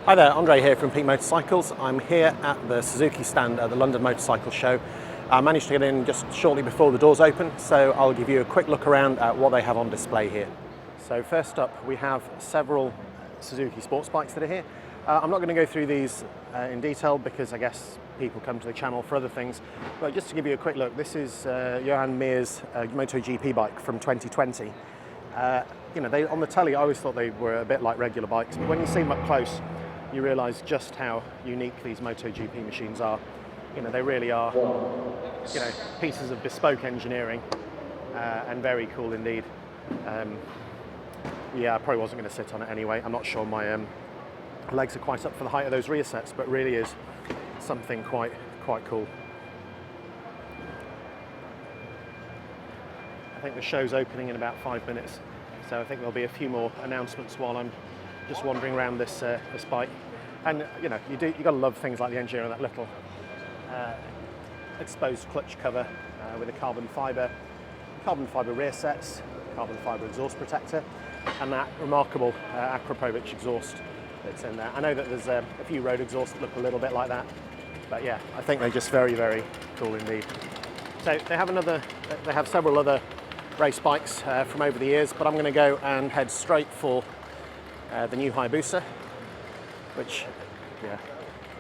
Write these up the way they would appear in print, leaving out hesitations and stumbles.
Hi there, Andre here from Peak Motorcycles. I'm here at the Suzuki stand at the London Motorcycle Show. I managed to get in just shortly before the doors open, so I'll give you a quick look around at what they have on display here. So first up, we have several Suzuki sports bikes that are here. I'm not going to go through these in detail because I guess people come to the channel for other things, but just to give you a quick look, this is Johan Mir's MotoGP bike from 2020. You know, on the telly I always thought they were a bit like regular bikes, but when you see them up close, you realise just how unique these MotoGP machines are. You know, they really are, you know, pieces of bespoke engineering and very cool indeed. Yeah, I probably wasn't going to sit on it anyway. I'm not sure my legs are quite up for the height of those rear sets, but really is something quite cool. I think the show's opening in about 5 minutes, so I think there'll be a few more announcements while I'm just wandering around this bike. And you know, you got to love things like the engineering of that little exposed clutch cover with a carbon fibre rear sets, carbon fibre exhaust protector, and that remarkable Akrapovic exhaust that's in there. I know that there's a few road exhausts that look a little bit like that, but yeah, I think they're just very cool indeed. So they have several other race bikes from over the years, but I'm going to go and head straight for the new Hayabusa, which, yeah,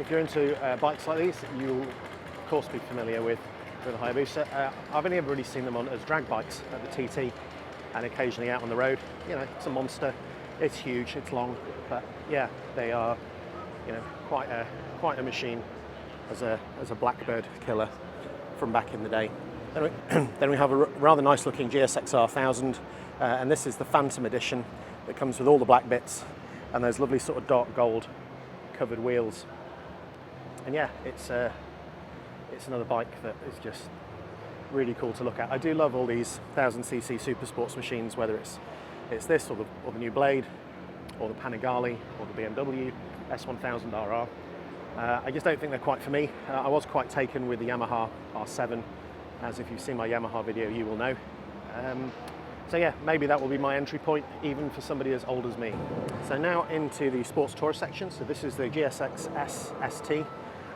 if you're into bikes like these, you'll of course be familiar with the Hayabusa. I've only ever really seen them on as drag bikes at the TT and occasionally out on the road. You know, it's a monster, it's huge, it's long, but yeah, they are, you know, quite a machine as a blackbird killer from back in the day. Then we have a rather nice looking GSXR1000, and this is the Phantom edition that comes with all the black bits and those lovely sort of dark gold covered wheels. And yeah, it's another bike that is just really cool to look at. I do love all these 1000cc super sports machines, whether it's this or the new Blade or the Panigale or the BMW S1000RR. I just don't think they're quite for me. I was quite taken with the Yamaha R7, as if you've seen my Yamaha video you will know. So yeah, maybe that will be my entry point, even for somebody as old as me. So now into the sports tourer section. So this is the GSXR1000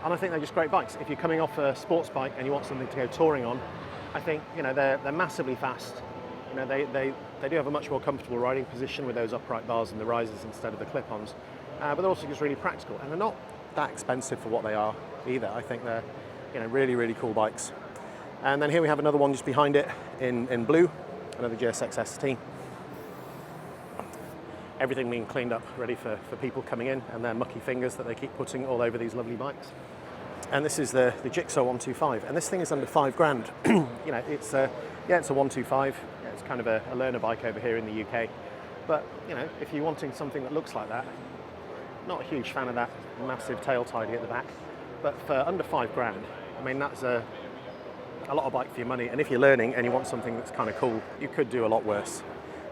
and I think they're just great bikes. If you're coming off a sports bike and you want something to go touring on, I think, you know, they're massively fast. You know, they do have a much more comfortable riding position with those upright bars and the risers instead of the clip-ons, but they're also just really practical, and they're not that expensive for what they are either. I think they're, you know, really cool bikes. And then here we have another one just behind it in blue, another GSXR10. Everything being cleaned up, ready for people coming in and their mucky fingers that they keep putting all over these lovely bikes. And this is the Jigsaw 125, and this thing is under £5,000. You know, it's a 125. Yeah, it's kind of a learner bike over here in the UK. But you know, if you're wanting something that looks like that, not a huge fan of that massive tail tidy at the back, but for under £5,000, I mean, that's a lot of bike for your money. And if you're learning and you want something that's kind of cool, you could do a lot worse.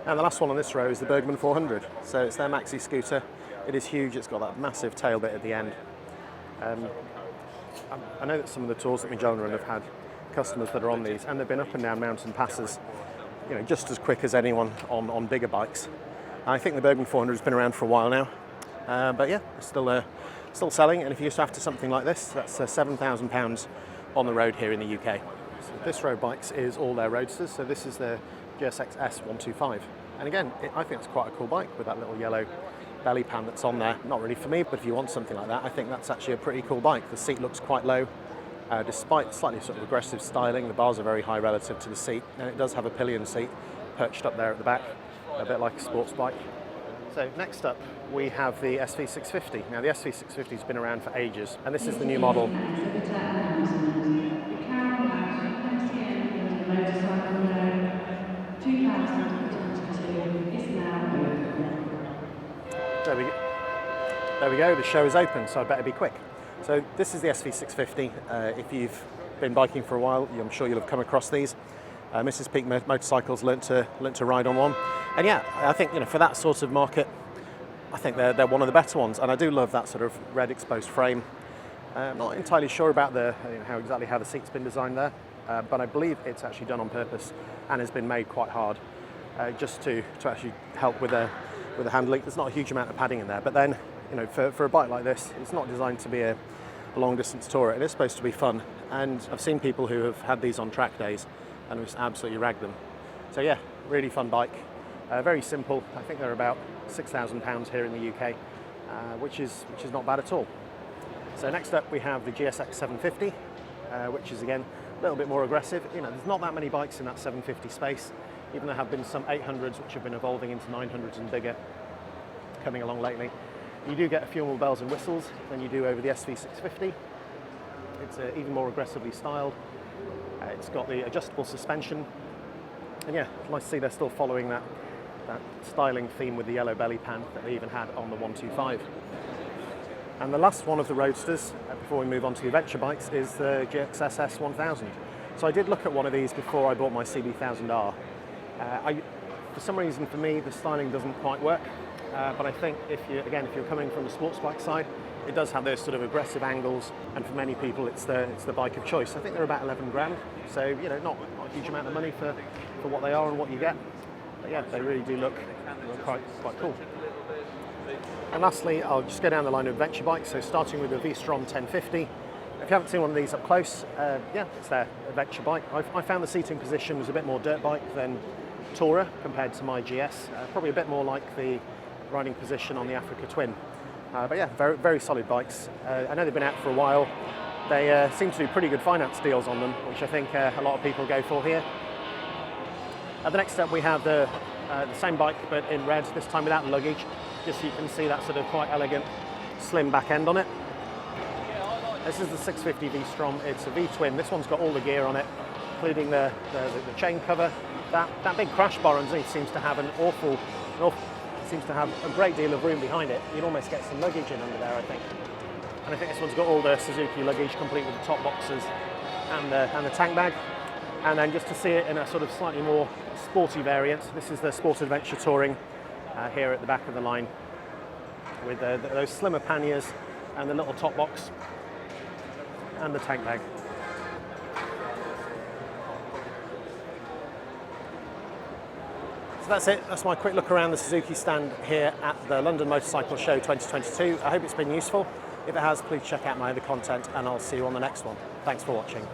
And the last one on this row is the Bergman 400. So it's their maxi scooter. It is huge. It's got that massive tail bit at the end. I know that some of the tours that Magellan Run have had customers that are on these, and they've been up and down mountain passes, you know, just as quick as anyone on bigger bikes. I think the Bergman 400 has been around for a while now, but yeah, it's still selling. And if you're after something like this, that's £7,000 on the road here in the UK. So this road bikes is all their roadsters. So this is the GSX-S125, and again, I think it's quite a cool bike with that little yellow belly pan that's on there. Not really for me, but if you want something like that, I think that's actually a pretty cool bike. The seat looks quite low, despite slightly sort of aggressive styling. The bars are very high relative to the seat, and it does have a pillion seat perched up there at the back, a bit like a sports bike. So next up, we have the SV650. Now the SV650 has been around for ages, and this is the new model. There we go, the show is open, so I better be quick. So this is the SV650. If you've been biking for a while, I'm sure you'll have come across these. Mrs. Peak Motorcycles learnt to ride on one. And yeah, I think, you know, for that sort of market, I think they're one of the better ones. And I do love that sort of red exposed frame. I'm not entirely sure about how the seat's been designed there, but I believe it's actually done on purpose and has been made quite hard, just to actually help with the handling. There's not a huge amount of padding in there, but then you know, for a bike like this, it's not designed to be a long distance tourer. It is supposed to be fun, and I've seen people who have had these on track days and just absolutely ragged them. So yeah, really fun bike, very simple. I think they're about £6,000 here in the UK, which is not bad at all. So next up we have the GSX1000, which is again a little bit more aggressive. You know, there's not that many bikes in that 750 space, even there have been some 800s which have been evolving into 900s and bigger coming along lately. You do get a few more bells and whistles than you do over the SV650. It's even more aggressively styled. It's got the adjustable suspension, and yeah, nice to see they're still following that styling theme with the yellow belly pan that they even had on the 125. And the last one of the roadsters, before we move on to the adventure bikes, is the GSXR1000. So I did look at one of these before I bought my CB1000R. For some reason, for me, the styling doesn't quite work. But I think if you're coming from the sports bike side, it does have those sort of aggressive angles, and for many people, it's the bike of choice. I think they're about 11 grand, so you know, not a huge amount of money for what they are and what you get. But yeah, they really do look quite cool. And lastly, I'll just go down the line of adventure bikes. So starting with the VStrom 1050. If you haven't seen one of these up close, yeah, it's their adventure bike. I found the seating position was a bit more dirt bike than tourer compared to my GS. Probably a bit more like the riding position on the Africa Twin. But yeah, very, very solid bikes. I know they've been out for a while. They seem to do pretty good finance deals on them, which I think a lot of people go for here. At the next up we have the same bike but in red, this time without luggage, just so you can see that sort of quite elegant slim back end on it. This is the 650 VStrom. It's a V-twin. This one's got all the gear on it, including the chain cover. That big crash bar underneath seems to have seems to have a great deal of room behind it. You'd almost get some luggage in under there, I think. And I think this one's got all the Suzuki luggage, complete with the top boxes and the tank bag. And then just to see it in a sort of slightly more sporty variant, this is the Sport Adventure Touring here at the back of the line, with those slimmer panniers and the little top box and the tank bag. So that's it. That's my quick look around the Suzuki stand here at the London Motorcycle Show 2022. I hope it's been useful. If it has, please check out my other content, and I'll see you on the next one. Thanks for watching.